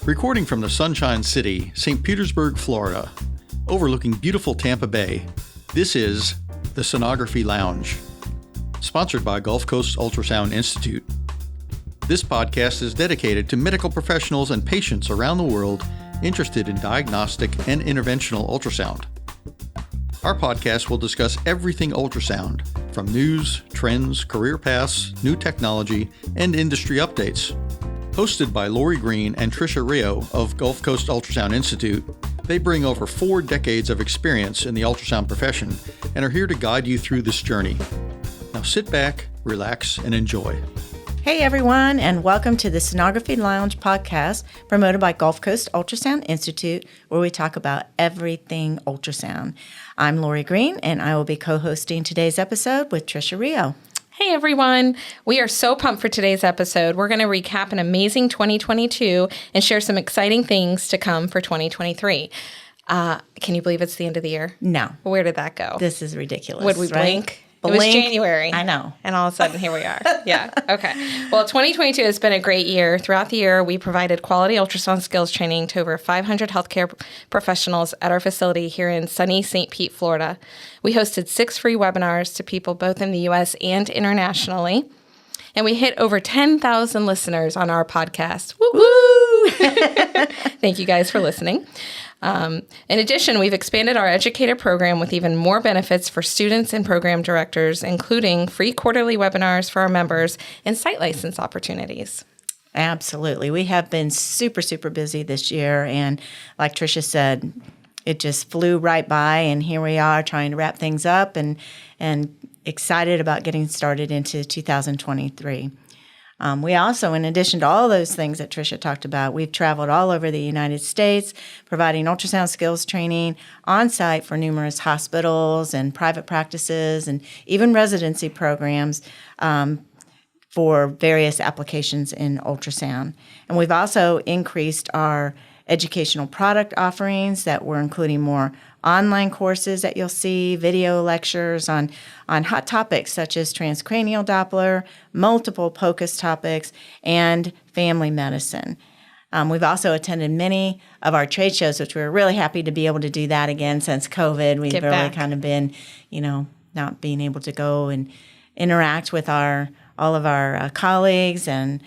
Recording from the Sunshine City, St. Petersburg, Florida, overlooking beautiful Tampa Bay, this is the Sonography Lounge, sponsored by Gulfcoast Ultrasound Institute. This podcast is dedicated to medical professionals and patients around the world interested in diagnostic and interventional ultrasound. Our podcast will discuss everything ultrasound, from news, trends, career paths, new technology, and industry updates. Hosted by Lori Green and Tricia Rio of Gulfcoast Ultrasound Institute, they bring over 4 decades of experience in the ultrasound profession and are here to guide you through this journey. Now sit back, relax, and enjoy. Hey everyone, and welcome to the Sonography Lounge podcast promoted by Gulfcoast Ultrasound Institute, where we talk about everything ultrasound. I'm Lori Green, and I will be co-hosting today's episode with Tricia Rio. Hey everyone, we are so pumped for today's episode. We're going to recap an amazing 2022 and share some exciting things to come for 2023. Can you believe it's the end of the year? No. Where did that go? This is ridiculous. Would we blink? It was January. I know. And all of a sudden, here we are. Yeah. Okay. Well, 2022 has been a great year. Throughout the year, we provided quality ultrasound skills training to over 500 healthcare professionals at our facility here in sunny St. Pete, Florida. We hosted 6 free webinars to people both in the U.S. and internationally. And we hit over 10,000 listeners on our podcast. Woo-woo! Thank you guys for listening. In addition, we've expanded our educator program with even more benefits for students and program directors, including free quarterly webinars for our members and site license opportunities. Absolutely. We have been super busy this year, and like Tricia said, it just flew right by, and here we are trying to wrap things up and excited about getting started into 2023. We also, in addition to all those things that Tricia talked about, we've traveled all over the United States, providing ultrasound skills training on site for numerous hospitals and private practices and even residency programs for various applications in ultrasound. And we've also increased our educational product offerings that we're including more online courses that you'll see, video lectures on hot topics such as transcranial Doppler, multiple POCUS topics, and family medicine. We've also attended many of our trade shows, which we're really happy to be able to do that again since COVID. We've really kind of been, not being able to go and interact with all of our colleagues and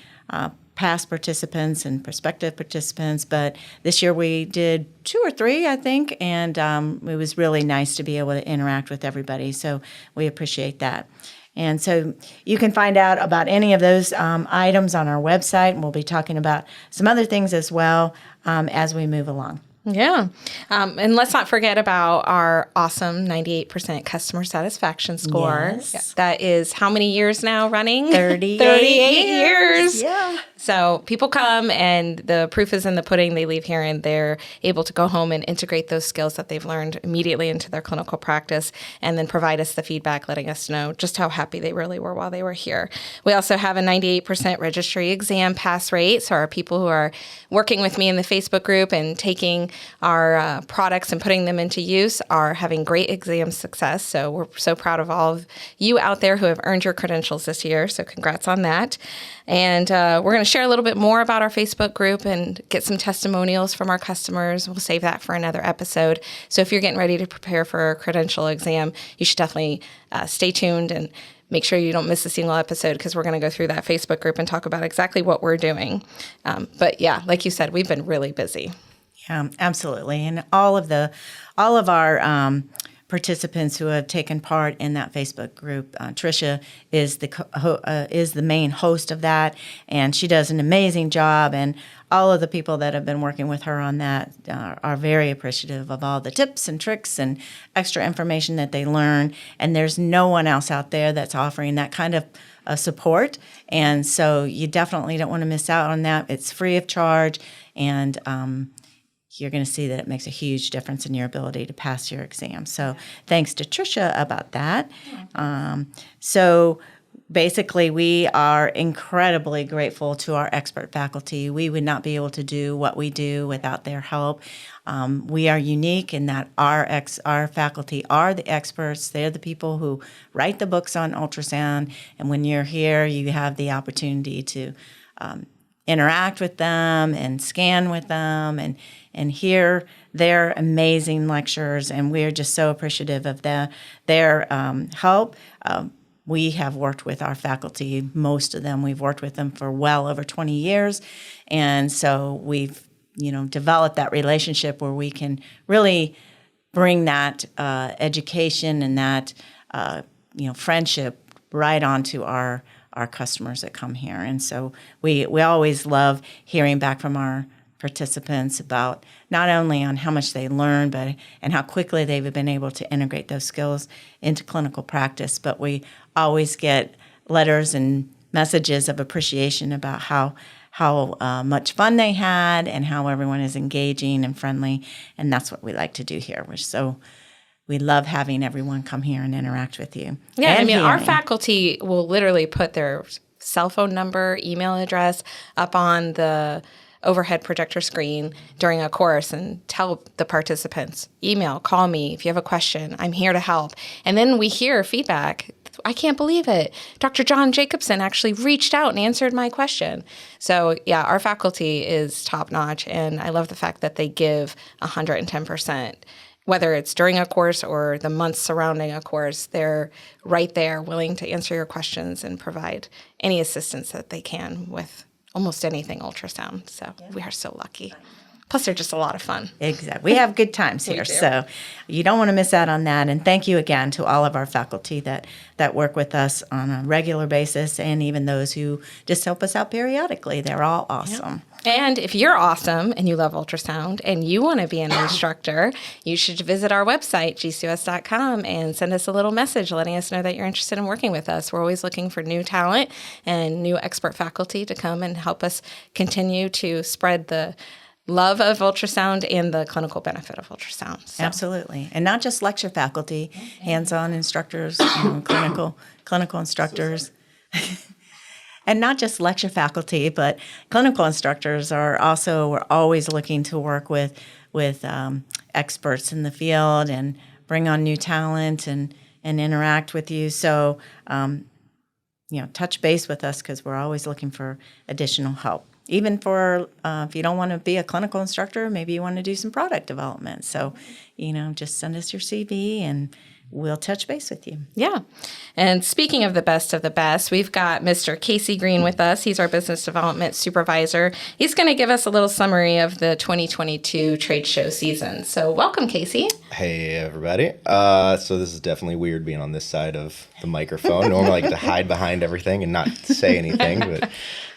past participants and prospective participants, but this year we did 2 or 3, I think, and it was really nice to be able to interact with everybody, so we appreciate that. And so you can find out about any of those items on our website, and we'll be talking about some other things as well as we move along. Yeah. And let's not forget about our awesome 98% customer satisfaction score. Yes. That is how many years now running? 38 years. Yeah. So people come and the proof is in the pudding. They leave here and they're able to go home and integrate those skills that they've learned immediately into their clinical practice and then provide us the feedback, letting us know just how happy they really were while they were here. We also have a 98% registry exam pass rate. So our people who are working with me in the Facebook group and taking our products and putting them into use are having great exam success. So we're so proud of all of you out there who have earned your credentials this year. So congrats on that. And we're going to share a little bit more about our Facebook group and get some testimonials from our customers. We'll save that for another episode. So if you're getting ready to prepare for a credential exam, you should definitely stay tuned and make sure you don't miss a single episode because we're going to go through that Facebook group and talk about exactly what we're doing. But yeah, like you said, we've been really busy. Yeah, absolutely. And all of our participants who have taken part in that Facebook group, Tricia is the main host of that, and she does an amazing job. And all of the people that have been working with her on that are very appreciative of all the tips and tricks and extra information that they learn. And there's no one else out there that's offering that kind of support. And so you definitely don't want to miss out on that. It's free of charge, and you're going to see that it makes a huge difference in your ability to pass your exam. So thanks to Tricia about that. So basically, we are incredibly grateful to our expert faculty. We would not be able to do what we do without their help. We are unique in that our faculty are the experts. They're the people who write the books on ultrasound. And when you're here, you have the opportunity to interact with them and scan with them and hear their amazing lectures. And we're just so appreciative of their help. We have worked with our faculty, most of them, we've worked with them for well over 20 years. And so we've, developed that relationship where we can really bring that education and that, friendship right onto our customers that come here. And so we always love hearing back from our participants about not only on how much they learn, but and how quickly they've been able to integrate those skills into clinical practice. But we always get letters and messages of appreciation about how much fun they had and how everyone is engaging and friendly. And that's what we like to do here. We love having everyone come here and interact with you. Yeah, and our faculty will literally put their cell phone number, email address up on the overhead projector screen during a course and tell the participants, email, call me if you have a question. I'm here to help. And then we hear feedback. I can't believe it. Dr. John Jacobson actually reached out and answered my question. So yeah, our faculty is top notch. And I love the fact that they give 110%. Whether it's during a course or the months surrounding a course, they're right there willing to answer your questions and provide any assistance that they can with almost anything ultrasound. So we are so lucky. Plus, they're just a lot of fun. Exactly. We have good times here. So you don't want to miss out on that. And thank you again to all of our faculty that work with us on a regular basis, and even those who just help us out periodically. They're all awesome. And if you're awesome and you love ultrasound and you want to be an instructor, you should visit our website, gcus.com, and send us a little message letting us know that you're interested in working with us. We're always looking for new talent and new expert faculty to come and help us continue to spread the love of ultrasound and the clinical benefit of ultrasound. So. Absolutely. And not just lecture faculty, hands-on instructors, clinical instructors. And not just lecture faculty, but clinical instructors are also, we're always looking to work with experts in the field and bring on new talent and interact with you. So, touch base with us because we're always looking for additional help. Even for if you don't want to be a clinical instructor, maybe you want to do some product development. So, just send us your CV and we'll touch base with you. Yeah. And speaking of the best, we've got Mr. Casey Green with us. He's our business development supervisor. He's going to give us a little summary of the 2022 trade show season. So welcome, Casey. Hey, everybody. So this is definitely weird being on this side of the microphone. Normally I get to hide behind everything and not say anything, but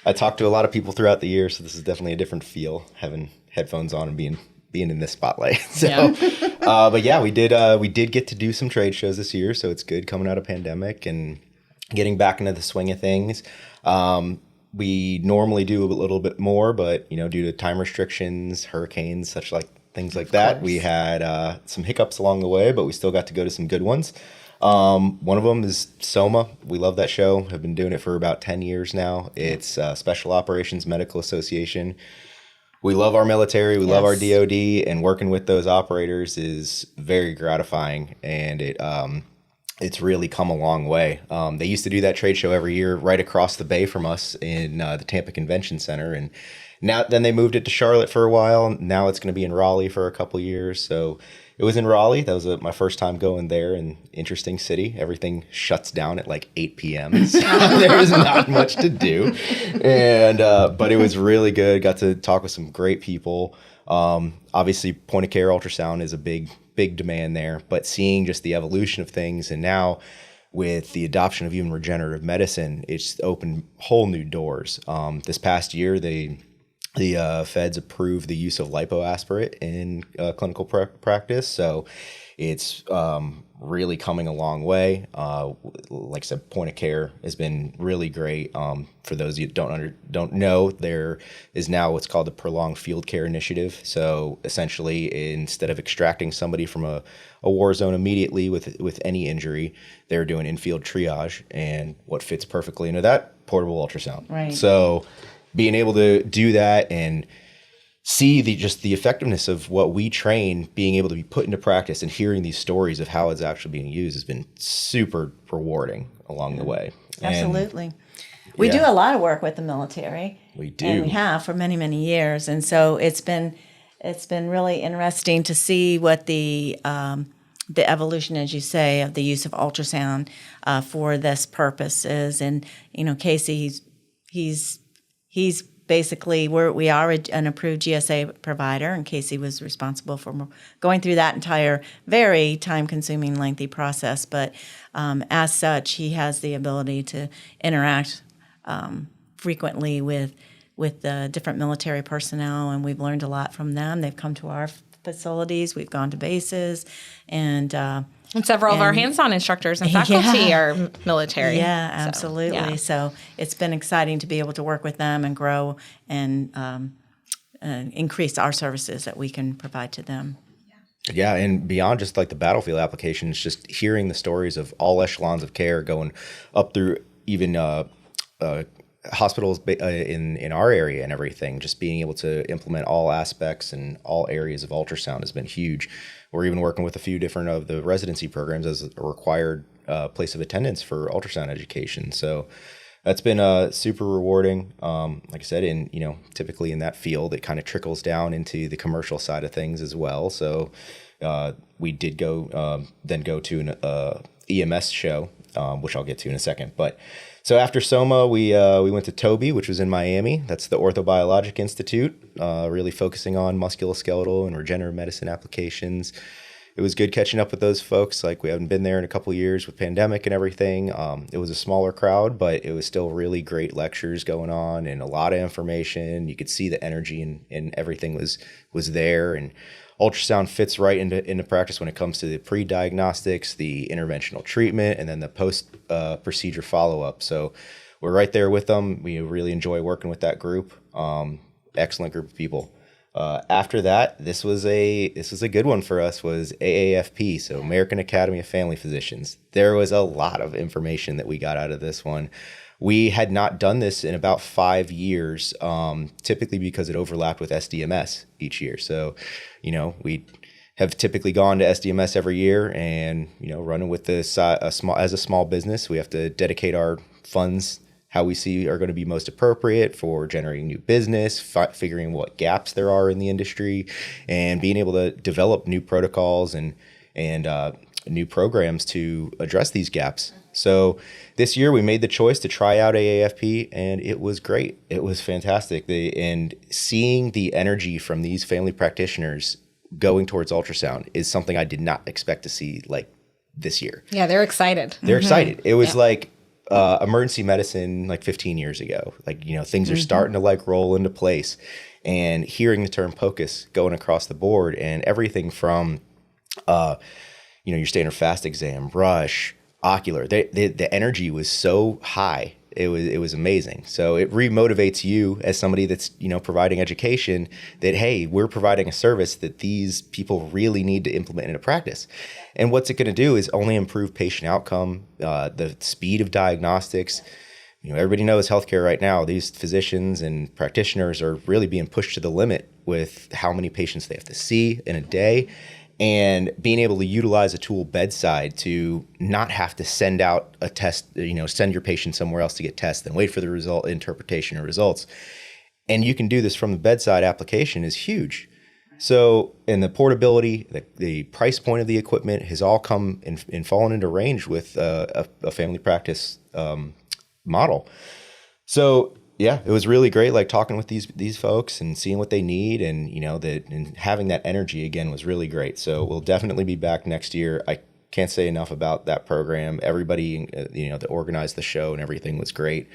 I talk to a lot of people throughout the year, so this is definitely a different feel, having headphones on and being in this spotlight. So, but yeah, we did get to do some trade shows this year, so it's good coming out of pandemic and getting back into the swing of things. We normally do a little bit more, but due to time restrictions, hurricanes, things like that, we had some hiccups along the way, but we still got to go to some good ones. One of them is SOMA. We love that show. Have been doing it for about 10 years now. It's Special Operations Medical Association. We love our military. We love our DOD, and working with those operators is very gratifying, and it's really come a long way. They used to do that trade show every year right across the bay from us in the Tampa Convention Center, and then they moved it to Charlotte for a while. Now it's going to be in Raleigh for a couple years. So it was in Raleigh. That was my first time going there, and interesting city. Everything shuts down at like 8 p.m. So there's not much to do. And but it was really good. Got to talk with some great people. Obviously, point of care ultrasound is a big demand there. But seeing just the evolution of things, and now with the adoption of even regenerative medicine, it's opened whole new doors. This past year, the feds approved the use of lipoaspirate in clinical practice, so it's really coming a long way. Like I said, point of care has been really great. For those you don't know, there is now what's called the Prolonged Field Care Initiative. So essentially, instead of extracting somebody from a war zone immediately with any injury, they're doing in-field triage, and what fits perfectly into that? Portable ultrasound. Right. So being able to do that and see the effectiveness of what we train being able to be put into practice, and hearing these stories of how it's actually being used has been super rewarding along the way. Absolutely. We Yeah. do a lot of work with the military. We do. And we have for many, many years. And so it's been really interesting to see what the evolution, as you say, of the use of ultrasound for this purpose is. And, Casey, he's basically, we are an approved GSA provider, and Casey was responsible for going through that entire very time-consuming, lengthy process. But as such, he has the ability to interact frequently with the different military personnel, and we've learned a lot from them. They've come to our facilities, we've gone to bases, and several of our hands-on instructors and faculty are military. Yeah, absolutely. So it's been exciting to be able to work with them and grow and increase our services that we can provide to them. Yeah, and beyond just like the battlefield applications, just hearing the stories of all echelons of care going up through even hospitals in our area and everything, just being able to implement all aspects and all areas of ultrasound has been huge. We're even working with a few different of the residency programs as a required place of attendance for ultrasound education. So that's been super rewarding. Like I said, typically in that field, it kind of trickles down into the commercial side of things as well. So we did go to an EMS show, which I'll get to in a second. But so after SOMA, we went to TOBI, which was in Miami. That's the Orthobiologic Institute, really focusing on musculoskeletal and regenerative medicine applications. It was good catching up with those folks. Like, we haven't been there in a couple of years with pandemic and everything. It was a smaller crowd, but it was still really great lectures going on and a lot of information. You could see the energy and everything was there. And ultrasound fits right into practice when it comes to the pre-diagnostics, the interventional treatment, and then the post-procedure follow-up. So we're right there with them. We really enjoy working with that group. Excellent group of people. After that, this was a good one for us, was AAFP, so American Academy of Family Physicians. There was a lot of information that we got out of this one. We had not done this in about 5 years, typically because it overlapped with SDMS each year. So, we have typically gone to SDMS every year, and running with this as a small business, we have to dedicate our funds how we see are going to be most appropriate for generating new business, figuring what gaps there are in the industry, and being able to develop new protocols and new programs to address these gaps. So this year we made the choice to try out AAFP, and it was great. It was fantastic. And seeing the energy from these family practitioners going towards ultrasound is something I did not expect to see like this year. Yeah, they're excited. They're excited. It was like emergency medicine like 15 years ago. Like, things are starting to like roll into place, and hearing the term POCUS going across the board, and everything from, your standard fast exam, rush, ocular, the energy was so high. It was amazing. So it remotivates you as somebody that's, providing education, that, hey, we're providing a service that these people really need to implement into practice. And what's it going to do is only improve patient outcome, the speed of diagnostics. Everybody knows healthcare right now. These physicians and practitioners are really being pushed to the limit with how many patients they have to see in a day. And being able to utilize a tool bedside to not have to send out a test, send your patient somewhere else to get tested and wait for the interpretation of results. And you can do this from the bedside application is huge. So, and the portability, the price point of the equipment has all come and fallen into range with a family practice model. So, yeah, it was really great, like talking with these folks and seeing what they need, and and having that energy again was really great. So we'll definitely be back next year. I can't say enough about that program. Everybody that organized the show and everything was great.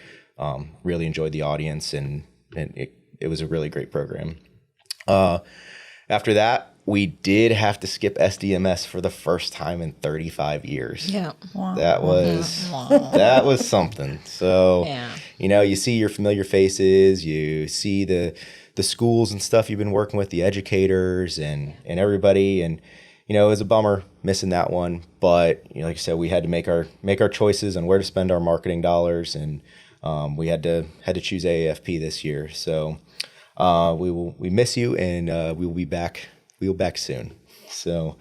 Really enjoyed the audience, and it was a really great program. After that, we did have to skip SDMS for the first time in 35 years. Yeah. Wow. That was something. So, you see your familiar faces, you see the schools and stuff you've been working with, the educators and everybody. And, it was a bummer missing that one. But, like I said, we had to make our choices on where to spend our marketing dollars. And we had to choose AAFP this year. So we miss you, and we will be back. We will be back soon. So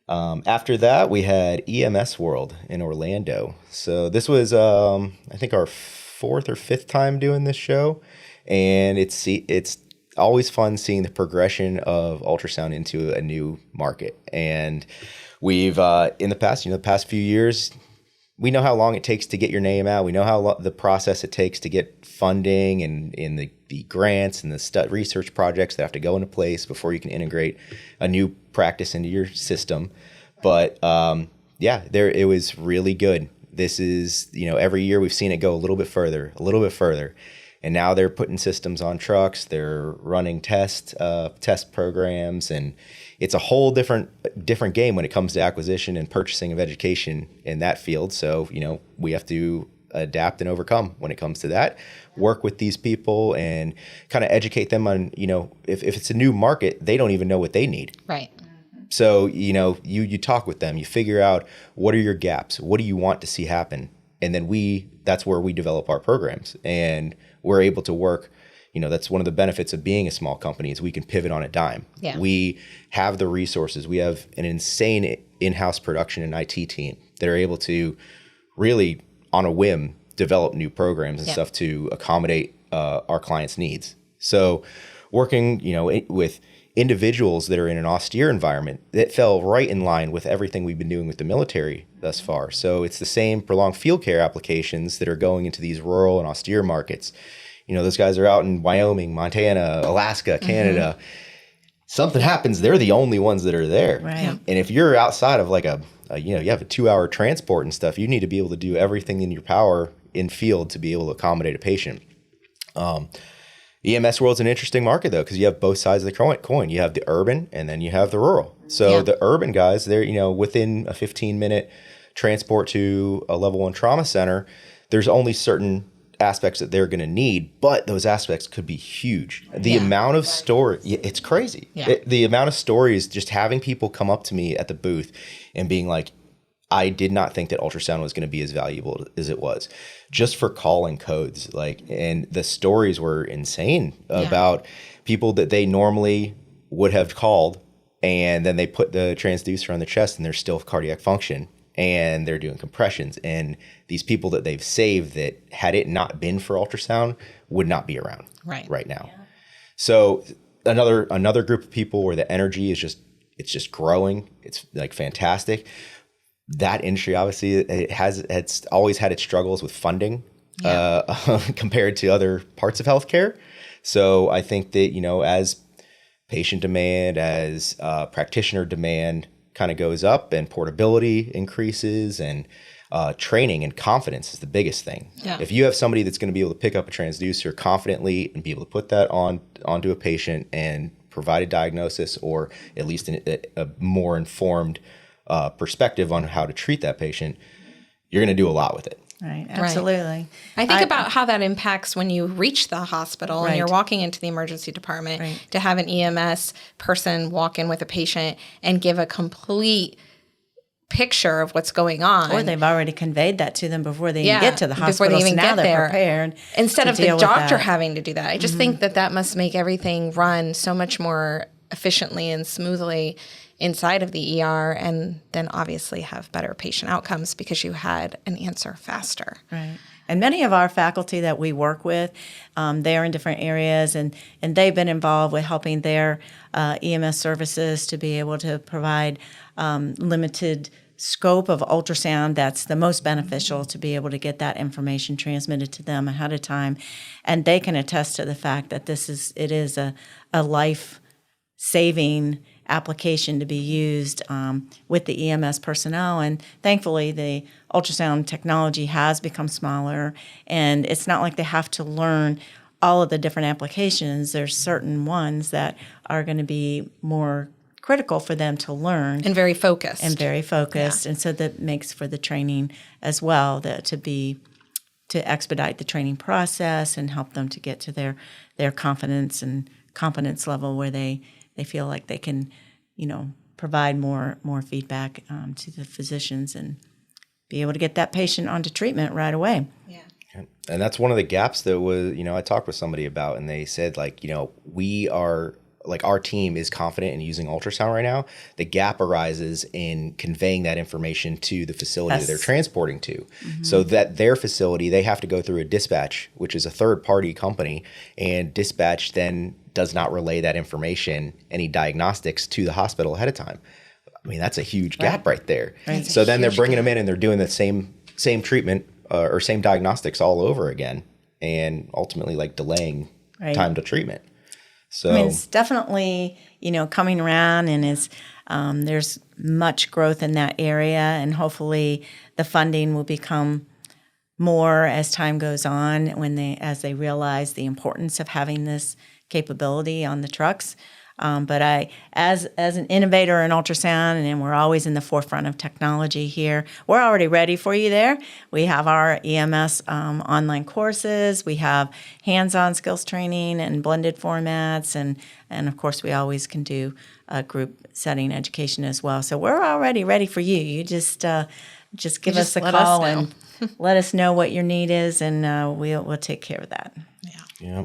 after that, we had EMS World in Orlando. So this was, I think, our 4th or 5th time doing this show, and it's always fun seeing the progression of ultrasound into a new market. And we've in the past few years, we know how long it takes to get your name out. We know how the process it takes to get funding and in the grants and the research projects that have to go into place before you can integrate a new practice into your system. But it was really good. This is, every year we've seen it go a little bit further. And now they're putting systems on trucks. They're running test programs, and it's a whole different game when it comes to acquisition and purchasing of education in that field. So, we have to adapt and overcome when it comes to that. Work with these people and kind of educate them on, if it's a new market, they don't even know what they need. Right. So, you talk with them, you figure out what are your gaps, what do you want to see happen, and then that's where we develop our programs, and we're able to work. That's one of the benefits of being a small company is we can pivot on a dime. Yeah. We have the resources. We have an insane in-house production and IT team that are able to really, on a whim, develop new programs and stuff to accommodate our clients' needs. So working, with individuals that are in an austere environment, that fell right in line with everything we've been doing with the military thus far. So it's the same prolonged field care applications that are going into these rural and austere markets. Those guys are out in Wyoming, Montana, Alaska, Canada. Something happens, they're the only ones that are there. Right. Yeah. And if you're outside of like you have a 2-hour transport and stuff, you need to be able to do everything in your power in field to be able to accommodate a patient. EMS World's an interesting market, though, because you have both sides of the coin. You have the urban and then you have the rural. So the urban guys, they're, within a 15-minute transport to a level 1 trauma center, there's only certain aspects that they're going to need, but those aspects could be huge. The amount of story, it's crazy. Yeah. The amount of stories, just having people come up to me at the booth and being like, I did not think that ultrasound was going to be as valuable as it was, just for calling codes. And the stories were insane about people that they normally would have called, and then they put the transducer on the chest and there's still cardiac function, and they're doing compressions. And these people that they've saved, that had it not been for ultrasound, would not be around right now. Yeah. So another group of people where the energy is just growing. It's fantastic. That industry, obviously, it's always had its struggles with funding compared to other parts of healthcare. So I think that, as patient demand, as practitioner demand kind of goes up and portability increases, and training and confidence is the biggest thing. Yeah. If you have somebody that's going to be able to pick up a transducer confidently and be able to put that onto a patient and provide a diagnosis, or at least a more informed perspective on how to treat that patient, you're going to do a lot with it. Right, absolutely. Right. I think about how that impacts when you reach the hospital and you're walking into the emergency department, to have an EMS person walk in with a patient and give a complete picture of what's going on. Or they've already conveyed that to them before they even get to the hospital. Before they even get they're there. Prepared. Instead of the doctor having to do that. I just think that must make everything run so much more efficiently and smoothly inside of the ER, and then obviously have better patient outcomes because you had an answer faster. Right. And many of our faculty that we work with, they're in different areas, and they've been involved with helping their EMS services to be able to provide limited scope of ultrasound that's the most beneficial, to be able to get that information transmitted to them ahead of time. And they can attest to the fact that it is a life-saving application to be used with the EMS personnel. And thankfully, the ultrasound technology has become smaller, and it's not like they have to learn all of the different applications. There's certain ones that are going to be more critical for them to learn. And very focused. Yeah. And so that makes for the training as well, to expedite the training process and help them to get to their confidence and competence level where they feel like they can, provide more feedback to the physicians and be able to get that patient onto treatment right away. Yeah. And that's one of the gaps that was, I talked with somebody about, and they said, we are like our team is confident in using ultrasound right now, the gap arises in conveying that information to the facility that they're transporting to. So that their facility, they have to go through a dispatch, which is a third-party company, and dispatch then does not relay that information, any diagnostics, to the hospital ahead of time. I mean, that's a huge gap right there. Right. So then they're bringing them in and they're doing the same treatment or same diagnostics all over again, and ultimately like delaying time to treatment. So I mean, it's definitely, coming around, and there's much growth in that area, and hopefully the funding will become more as time goes on as they realize the importance of having this capability on the trucks. But as an innovator in ultrasound, and we're always in the forefront of technology here, we're already ready for you there. We have our EMS online courses. We have hands-on skills training and blended formats. And of course, we always can do group setting education as well. So we're already ready for you. You just give us a call and let us know what your need is, and we'll take care of that. Yeah.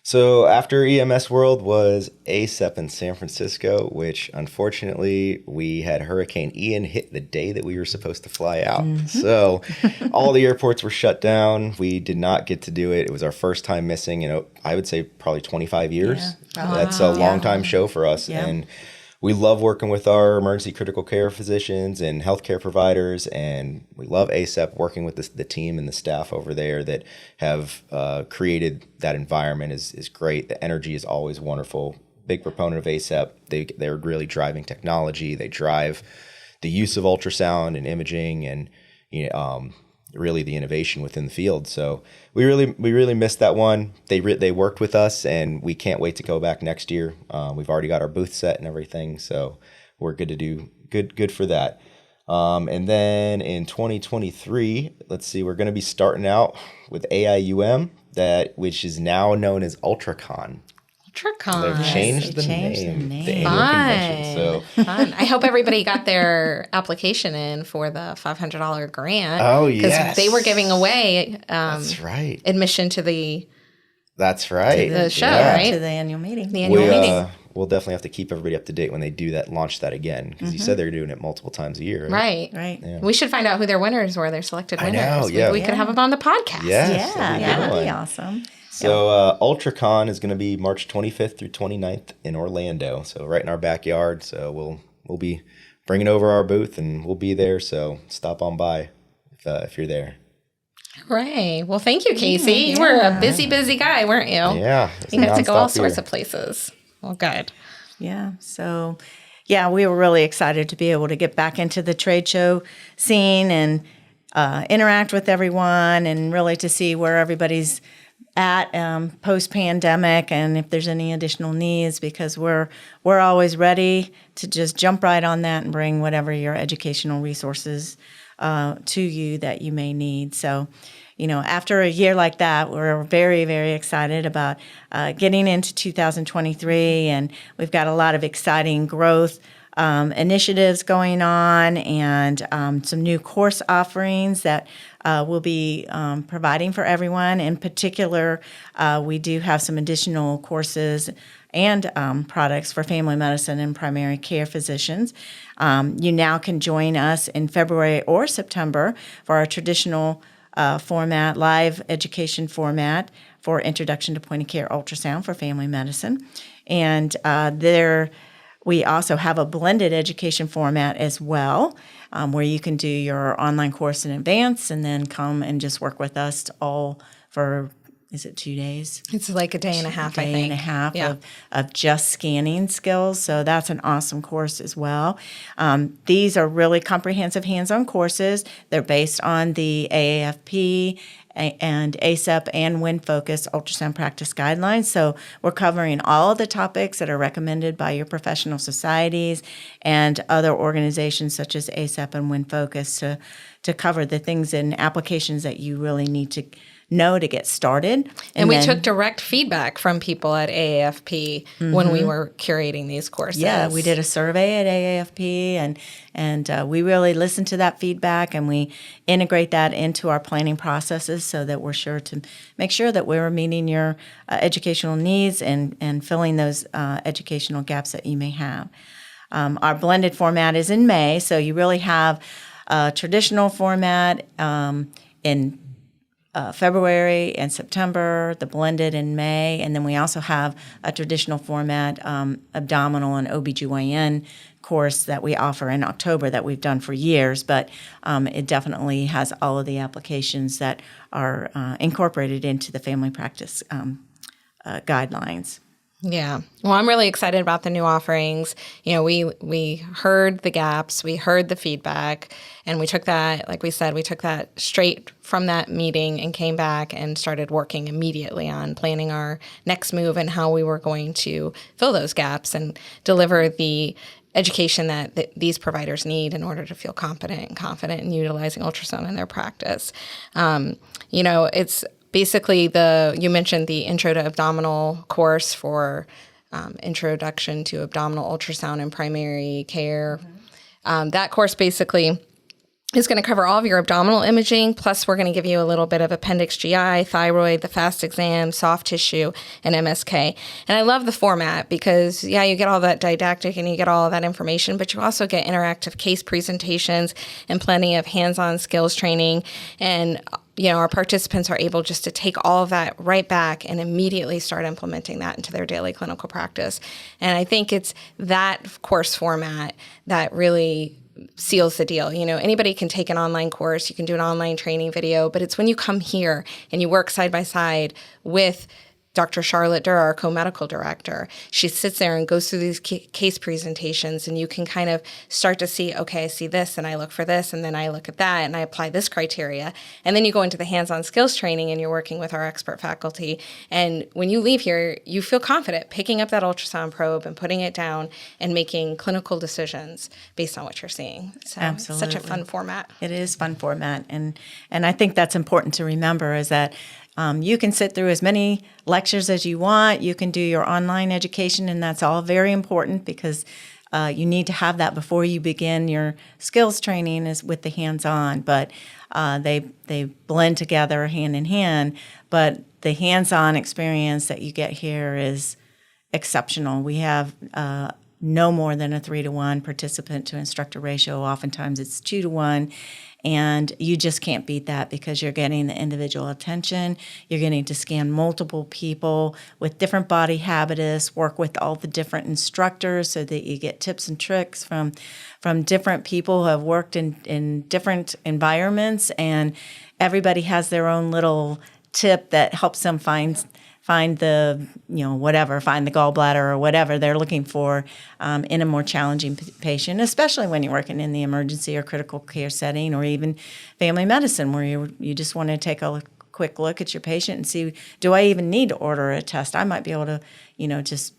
So after EMS World was ASEP in San Francisco, which unfortunately we had Hurricane Ian hit the day that we were supposed to fly out. So all the airports were shut down. We did not get to do it. It was our first time missing, I would say probably 25 years. Yeah. That's a long time show for us. Yeah. And we love working with our emergency critical care physicians and healthcare providers, and we love ASEP working with the team and the staff over there that have created that environment is great. The energy is always wonderful. Big proponent of ASEP. They're really driving technology. They drive the use of ultrasound and imaging, and really the innovation within the field. So we really missed that one. They worked with us, and we can't wait to go back next year. We've already got our booth set and everything, so we're good to do good for that. And then in 2023, let's see, we're going to be starting out with AIUM, which is now known as UltraCon. UltraCon. They've changed the name. The annual convention. So Fun. I hope everybody got their application in for the $500 grant. Oh, yes. Because they were giving away that's right. admission to the That's right. the show, right? To the annual meeting. The annual meeting. We'll definitely have to keep everybody up to date when they do that, launch that again, because you said they're doing it multiple times a year, right? Right. Right. We should find out who their winners were, their selected winners. know, Maybe yeah. we could have them on the podcast. Yes, Yeah, that'd be a that good would be one. awesome. So UltraCon is going to be March 25th through 29th in Orlando. So right in our backyard. So we'll be bringing over our booth, and we'll be there. So stop on by if you're there. Right. Well, thank you, Casey. You were a busy guy, weren't you? Yeah. You got to go all nonstop sorts here. of places. Well, good. Yeah. So, we were really excited to be able to get back into the trade show scene and interact with everyone, and really to see where everybody's at post-pandemic, and if there's any additional needs, because we're always ready to just jump right on that and bring whatever your educational resources to you that you may need. So, after a year like that, we're very, very excited about getting into 2023, and we've got a lot of exciting growth initiatives going on, and some new course offerings that we'll be providing for everyone. In particular, we do have some additional courses and products for family medicine and primary care physicians. You now can join us in February or September for our traditional format, live education format for Introduction to Point-of-Care Ultrasound for Family Medicine. And we also have a blended education format as well, where you can do your online course in advance and then come and just work with us all for, is it 2 days? It's like a day and a half, I think. Day and a half Yeah. of just scanning skills. So that's an awesome course as well. These are really comprehensive hands-on courses. They're based on the AAFP and ASEP and WinFocus ultrasound practice guidelines. So we're covering all of the topics that are recommended by your professional societies and other organizations such as ASEP and WinFocus to cover the things and applications that you really need know to get started. And we then- took direct feedback from people at AAFP when we were curating these courses. Yeah, we did a survey at AAFP, and we really listened to that feedback, and we integrate that into our planning processes so that we're sure to make sure that we're meeting your educational needs and filling those educational gaps that you may have. Our blended format is in May, so you really have a traditional format in February and September, the blended in May, and then we also have a traditional format abdominal and OBGYN course that we offer in October that we've done for years, but it definitely has all of the applications that are incorporated into the family practice guidelines. Yeah. Well, I'm really excited about the new offerings. We heard the gaps, we heard the feedback, and we took that, like we said, we took that straight from that meeting and came back and started working immediately on planning our next move and how we were going to fill those gaps and deliver the education that these providers need in order to feel confident in utilizing ultrasound in their practice. It's basically you mentioned the Intro to Abdominal course for Introduction to Abdominal Ultrasound and Primary Care. That course basically is going to cover all of your abdominal imaging, plus we're going to give you a little bit of appendix GI, thyroid, the FAST exam, soft tissue, and MSK. And I love the format because, you get all that didactic and you get all of that information, but you also get interactive case presentations and plenty of hands-on skills training. And our participants are able just to take all of that right back and immediately start implementing that into their daily clinical practice. And I think it's that course format that really seals the deal. Anybody can take an online course, you can do an online training video, but it's when you come here and you work side by side with Dr. Charlotte Durr, our co-medical director. She sits there and goes through these case presentations, and you can kind of start to see, okay, I see this, and I look for this, and then I look at that, and I apply this criteria. And then you go into the hands-on skills training, and you're working with our expert faculty. And when you leave here, you feel confident picking up that ultrasound probe and putting it down and making clinical decisions based on what you're seeing. So Absolutely. It's such a fun format. It is fun format, and I think that's important to remember is that you can sit through as many lectures as you want. You can do your online education, and that's all very important because you need to have that before you begin your skills training is with the hands-on. But they blend together hand in hand. But the hands-on experience that you get here is exceptional. We have no more than a 3-to-1 participant to instructor ratio. Oftentimes it's 2-to-1. And you just can't beat that because you're getting the individual attention. You're getting to scan multiple people with different body habitus, work with all the different instructors so that you get tips and tricks from different people who have worked in different environments. And everybody has their own little tip that helps them find the, find the gallbladder or whatever they're looking for in a more challenging patient, especially when you're working in the emergency or critical care setting or even family medicine where you just want to take a quick look at your patient and see, do I even need to order a test? I might be able to, just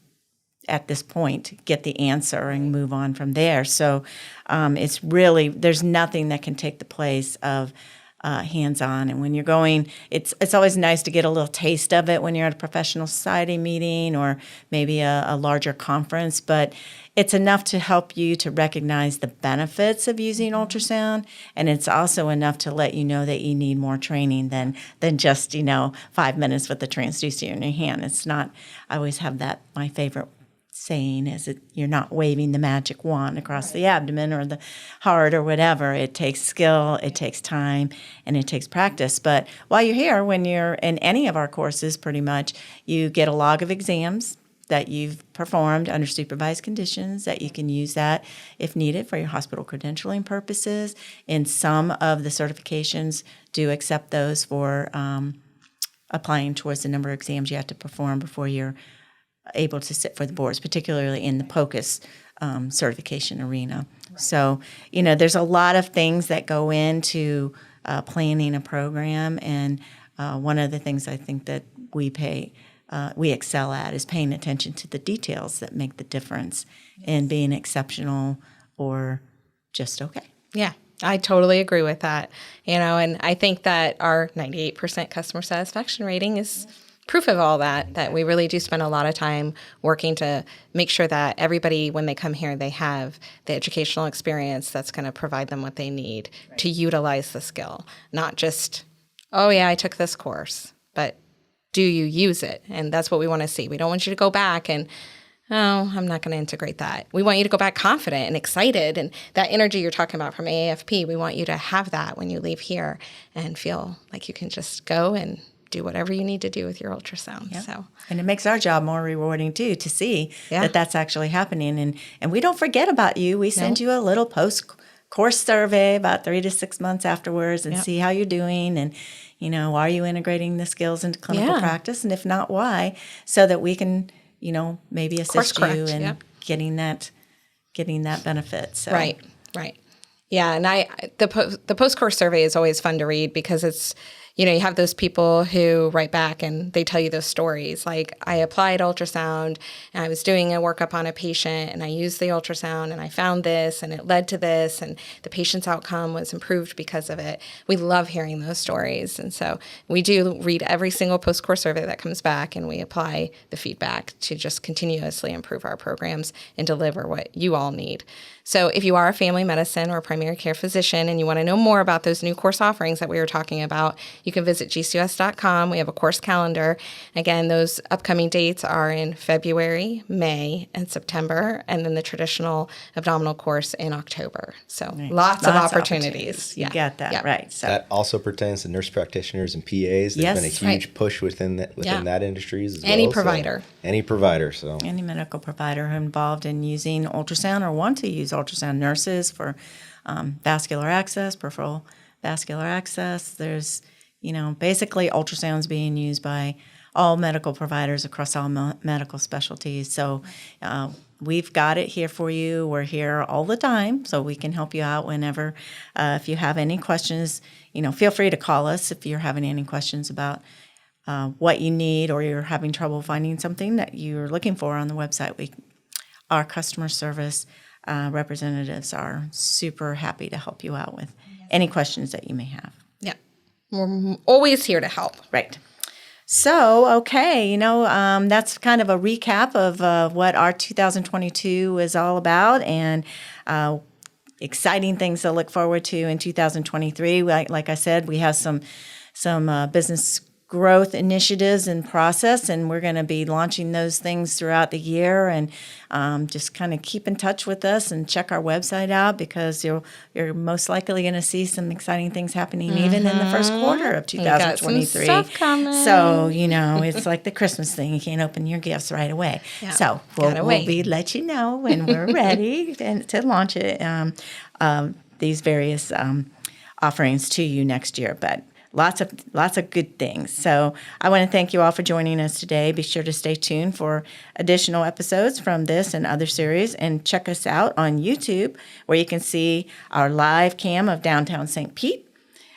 at this point get the answer and move on from there. So it's really, there's nothing that can take the place of hands-on. And when you're going, it's always nice to get a little taste of it when you're at a professional society meeting or maybe a larger conference, but it's enough to help you to recognize the benefits of using ultrasound, and it's also enough to let you know that you need more training than just 5 minutes with the transducer in your hand. It's not. I always have that. My favorite saying is that you're not waving the magic wand across the abdomen or the heart or whatever. It takes skill, it takes time, and it takes practice. But while you're here, when you're in any of our courses, pretty much, you get a log of exams that you've performed under supervised conditions that you can use that if needed for your hospital credentialing purposes. And some of the certifications do accept those for applying towards the number of exams you have to perform before you're able to sit for the boards, particularly in the POCUS certification arena. Right. So, there's a lot of things that go into planning a program, and one of the things I think that we excel at is paying attention to the details that make the difference in being exceptional or just okay. Yeah. I totally agree with that. And I think that our 98% customer satisfaction rating is proof of all that we really do spend a lot of time working to make sure that everybody, when they come here, they have the educational experience that's going to provide them what they need to utilize the skill. Not just, oh yeah, I took this course, but do you use it? And that's what we want to see. We don't want you to go back and, oh, I'm not going to integrate that. We want you to go back confident and excited. And that energy you're talking about from AAFP, we want you to have that when you leave here and feel like you can just go and do whatever you need to do with your ultrasound. Yep. So, and it makes our job more rewarding too, to see that that's actually happening. And we don't forget about you. We send you a little post-course survey about 3 to 6 months afterwards and see how you're doing. And, are you integrating the skills into clinical practice? And if not, why? So that we can, maybe assist you in getting that benefit. So. Right. Yeah, and the post-course survey is always fun to read because it's, you have those people who write back and they tell you those stories. Like, I applied ultrasound and I was doing a workup on a patient and I used the ultrasound and I found this and it led to this and the patient's outcome was improved because of it. We love hearing those stories. And so we do read every single post-course survey that comes back and we apply the feedback to just continuously improve our programs and deliver what you all need. So if you are a family medicine or a primary care physician and you want to know more about those new course offerings that we were talking about, you can visit gcus.com. We have a course calendar. Again, those upcoming dates are in February, May, and September, and then the traditional abdominal course in October. So lots of opportunities. You get that, right. So that also pertains to nurse practitioners and PAs. There's been a huge push within that industry as well. Any provider. Any provider. So any medical provider involved in using ultrasound or want to use ultrasound, nurses for vascular access, peripheral vascular access. There's, basically ultrasound's being used by all medical providers across all medical specialties. So we've got it here for you. We're here all the time, so we can help you out whenever. If you have any questions, feel free to call us if you're having any questions about what you need or you're having trouble finding something that you're looking for on the website. Our customer service representatives are super happy to help you out with any questions that you may have. Yeah. We're always here to help. Right. So, okay, that's kind of a recap of what our 2022 is all about and exciting things to look forward to in 2023. Like I said, we have some business growth initiatives in process, and we're going to be launching those things throughout the year. And just kind of keep in touch with us and check our website out because you're most likely going to see some exciting things happening even in the first quarter of 2023. Got some stuff coming. So it's like the Christmas thing; you can't open your gifts right away. Yeah, so we'll let you know when we're ready to launch it. These various offerings to you next year, but. Lots of good things. So I want to thank you all for joining us today. Be sure to stay tuned for additional episodes from this and other series, and check us out on YouTube, where you can see our live cam of downtown St. Pete,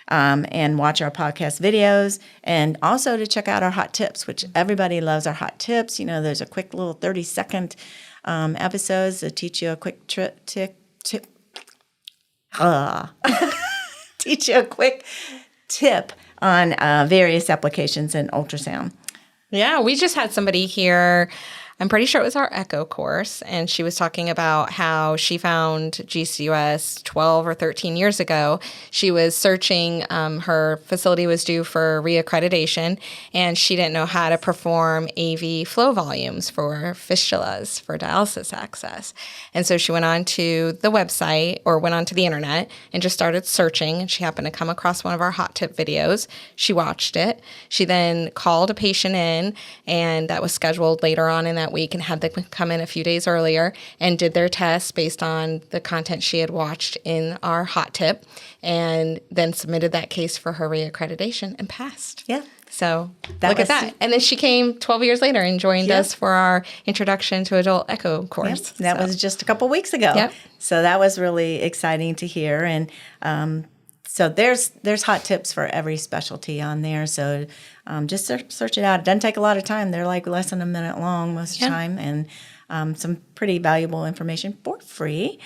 and watch our podcast videos, and also to check out our hot tips, which everybody loves our hot tips. There's a quick little 30-second episodes that teach you a quick teach you a quick tip on various applications in ultrasound. Yeah, we just had somebody here, I'm pretty sure it was our echo course, and she was talking about how she found GCUS 12 or 13 years ago. She was searching, her facility was due for reaccreditation, and she didn't know how to perform AV flow volumes for fistulas for dialysis access. And so she went on to the website, or went onto the internet, and just started searching, and she happened to come across one of our hot tip videos. She watched it. She then called a patient in, and that was scheduled later on in that week, and had them come in a few days earlier and did their tests based on the content she had watched in our hot tip, and then submitted that case for her reaccreditation and passed. Yeah. So look at that. And then she came 12 years later and joined us for our Introduction to Adult Echo course. Yep. That was just a couple weeks ago. Yep. So that was really exciting to hear. And so there's hot tips for every specialty on there. So just search it out. It doesn't take a lot of time. They're like less than a minute long most of the time, and some pretty valuable information for free.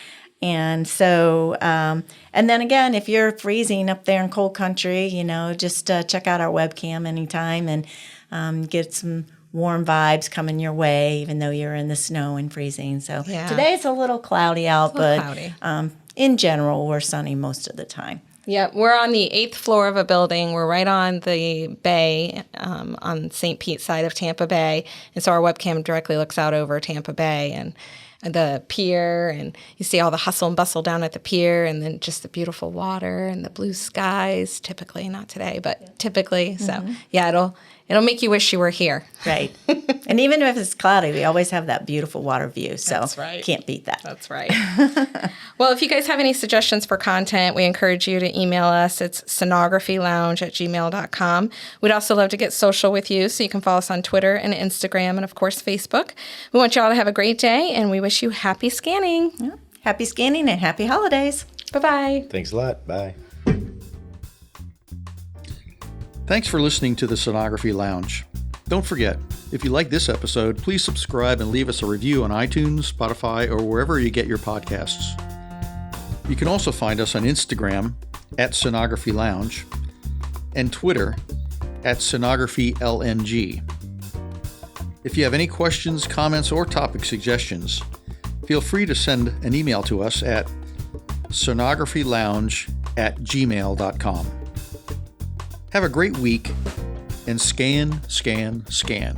And so, and then again, if you're freezing up there in cold country, just check out our webcam anytime and get some warm vibes coming your way, even though you're in the snow and freezing. So today it's a little cloudy out, cloudy. In general, we're sunny most of the time. Yeah, we're on the 8th floor of a building. We're right on the bay, on St. Pete's side of Tampa Bay. And so our webcam directly looks out over Tampa Bay and the pier. And you see all the hustle and bustle down at the pier, and then just the beautiful water and the blue skies, typically, not today, but typically. So, it'll make you wish you were here. Right. And even if it's cloudy, we always have that beautiful water view. So That's right. Can't beat that. That's right. Well, if you guys have any suggestions for content, we encourage you to email us. It's sonographylounge@gmail.com. We'd also love to get social with you, so you can follow us on Twitter and Instagram and, of course, Facebook. We want you all to have a great day, and we wish you happy scanning. Yeah. Happy scanning and happy holidays. Bye-bye. Thanks a lot. Bye. Thanks for listening to the Sonography Lounge. Don't forget, if you like this episode, please subscribe and leave us a review on iTunes, Spotify, or wherever you get your podcasts. You can also find us on Instagram @Sonography Lounge and Twitter @SonographyLNG. If you have any questions, comments, or topic suggestions, feel free to send an email to us at sonographylounge@gmail.com. Have a great week and scan, scan, scan.